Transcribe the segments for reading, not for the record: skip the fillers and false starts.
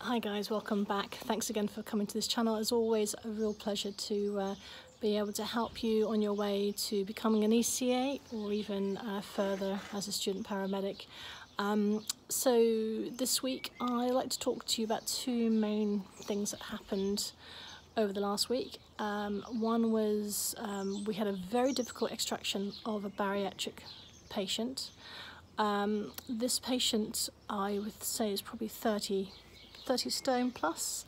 Hi guys, welcome back. Thanks again for coming to this channel. As always, a real pleasure to be able to help you on your way to becoming an ECA or even further as a student paramedic. So this week I'd like to talk to you about two main things that happened over the last week. One was we had a very difficult extraction of a bariatric patient. This patient, I would say, is probably 30 stone plus.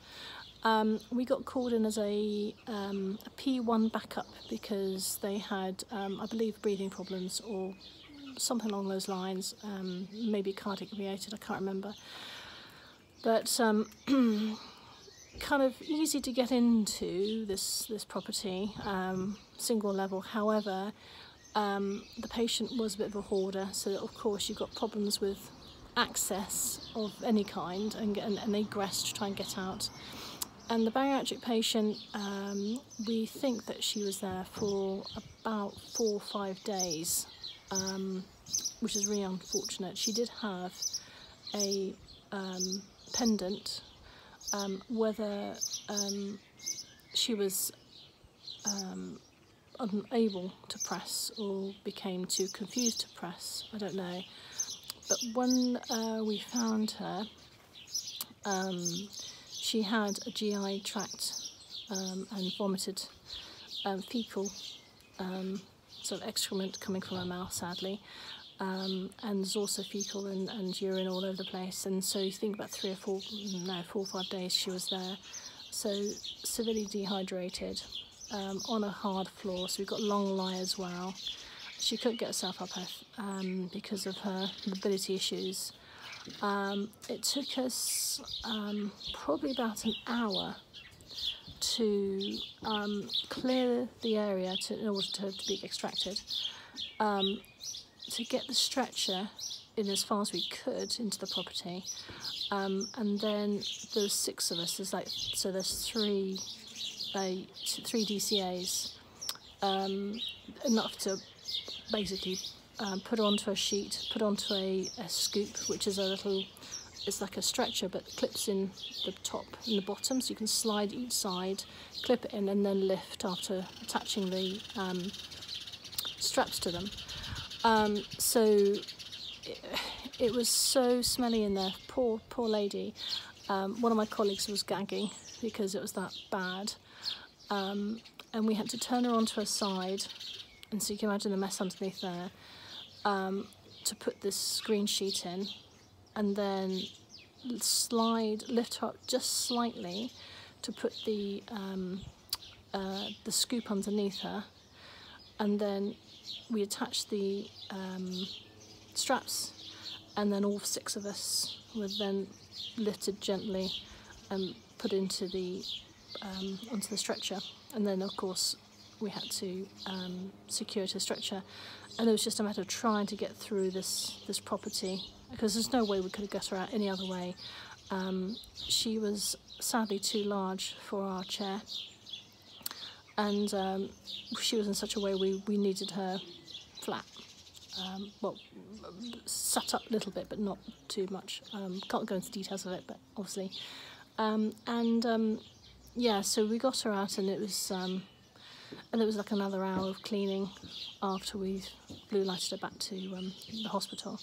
We got called in as a P1 backup because they had, I believe, breathing problems or something along those lines, maybe cardiac related, I can't remember. But kind of easy to get into this property, single level. However, the patient was a bit of a hoarder, so of course you've got problems with access of any kind and egress to try and get out. And the bariatric patient, we think that she was there for about 4 or 5 days, which is really unfortunate. She did have a pendant. Whether she was unable to press or became too confused to press, I don't know. But when we found her, she had a GI tract and vomited fecal sort of excrement coming from her mouth, sadly, and there's also fecal and urine all over the place. And so you think about 4 or 5 days she was there, so severely dehydrated, on a hard floor, so we got long lie as well. She couldn't get herself up because of her mobility issues. It took us probably about an hour to clear the area in order to be extracted, to get the stretcher in as far as we could into the property, and then there's 6 of us. There's 3 DCAs, enough to basically put her onto a sheet, put onto a scoop, which is it's like a stretcher but clips in the top and the bottom, so you can slide each side, clip it in and then lift after attaching the straps to them. So it was so smelly in there, poor lady. One of my colleagues was gagging because it was that bad, and we had to turn her onto her side. And so you can imagine the mess underneath there, to put this screen sheet in, and then lift her up just slightly to put the scoop underneath her, and then we attached the straps, and then all 6 of us were then lifted gently and put into the onto the stretcher, and then of course we had to secure to a stretcher, and it was just a matter of trying to get through this property, because there's no way we could have got her out any other way. She was sadly too large for our chair, and she was in such a way we needed her flat, well, sat up a little bit but not too much. Can't go into details of it, but obviously, yeah, so we got her out, and it was like another hour of cleaning after we blue lighted her back to the hospital.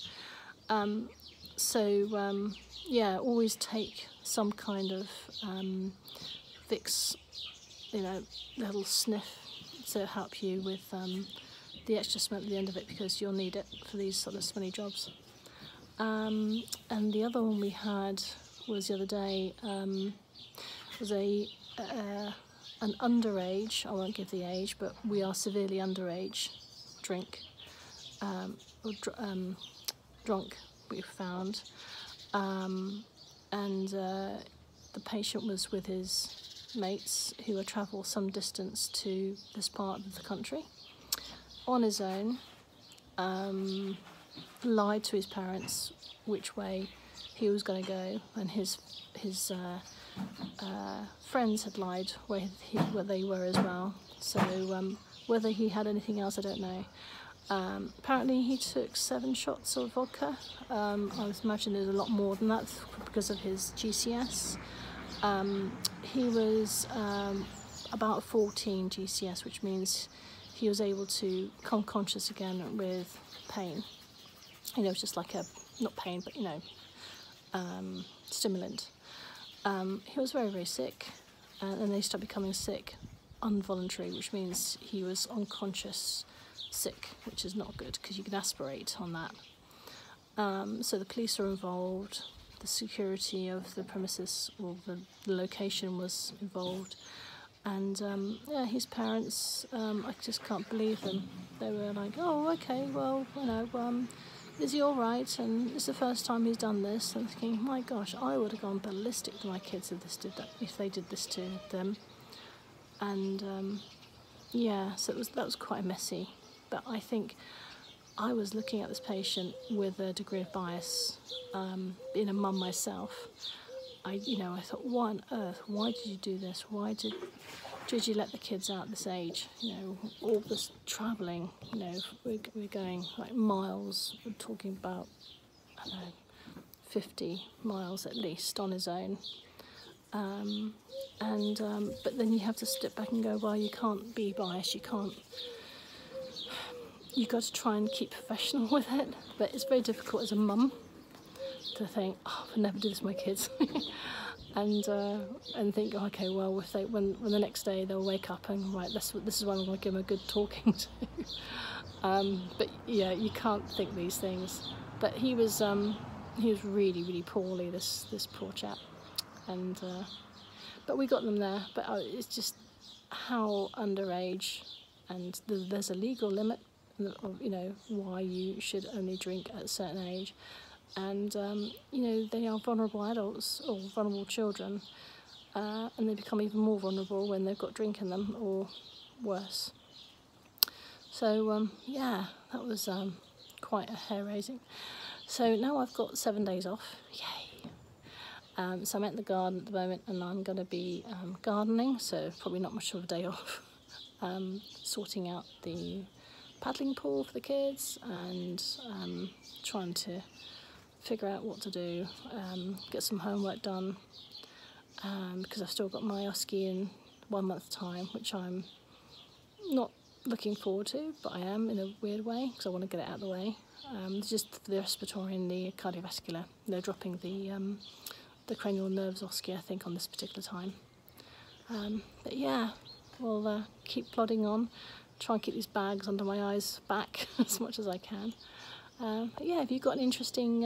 Yeah, always take some kind of Vicks, little sniff to help you with the extra smell at the end of it, because you'll need it for these sort of smelly jobs. And the other one we had was the other day, was an underage, I won't give the age, but we are severely underage, drunk, we found, and the patient was with his mates who had travelled some distance to this part of the country on his own, lied to his parents which way he was going to go, and his friends had lied where they were as well, so whether he had anything else I don't know. Apparently he took 7 shots of vodka. I was imagining there's a lot more than that because of his GCS. He was about 14 GCS, which means he was able to come conscious again with pain. You know, it's just like a, not pain, but you know, stimulant. He was very, very sick, and then he started becoming sick involuntary, which means he was unconscious sick, which is not good because you can aspirate on that. So the police are involved, the security of the premises or the location was involved, and yeah, his parents, I just can't believe them. They were like, oh, okay, well, you know, is he all right? And it's the first time he's done this. And I'm thinking, my gosh, I would have gone ballistic to my kids if they did this to them. And yeah, so that was quite messy. But I think I was looking at this patient with a degree of bias. Being a mum myself, I thought, why on earth? Why did you do this? Why did you let the kids out this age? You know, all this travelling. You know, we're going like miles. We're talking about, I don't know, 50 miles at least on his own. But then you have to step back and go, well, you can't be biased. You've got to try and keep professional with it, but it's very difficult as a mum to think, oh, I'll never do this to my kids, and think, oh, okay, well, if when the next day they'll wake up and right, this is when I'm going to give them a good talking to. But yeah, you can't think these things. But he was really, really poorly, this poor chap, and but we got them there. But it's just how underage, and there's a legal limit. You know, why you should only drink at a certain age, and you know, they are vulnerable adults or vulnerable children, and they become even more vulnerable when they've got drink in them or worse. So yeah, that was quite a hair-raising. So now I've got 7 days off, yay! So I'm at the garden at the moment, and I'm going to be gardening, so probably not much of a day off. Sorting out the paddling pool for the kids and trying to figure out what to do, get some homework done, because I've still got my OSCE in 1 month's time, which I'm not looking forward to, but I am in a weird way because I want to get it out of the way. It's just the respiratory and the cardiovascular. They're dropping the cranial nerves OSCE, I think, on this particular time. But yeah, we'll keep plodding on. Try and keep these bags under my eyes back as much as I can. But yeah, if you've got any interesting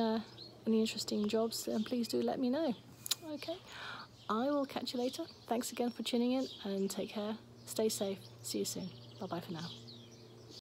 jobs, then please do let me know. Okay, I will catch you later. Thanks again for tuning in, and take care. Stay safe. See you soon. Bye bye for now.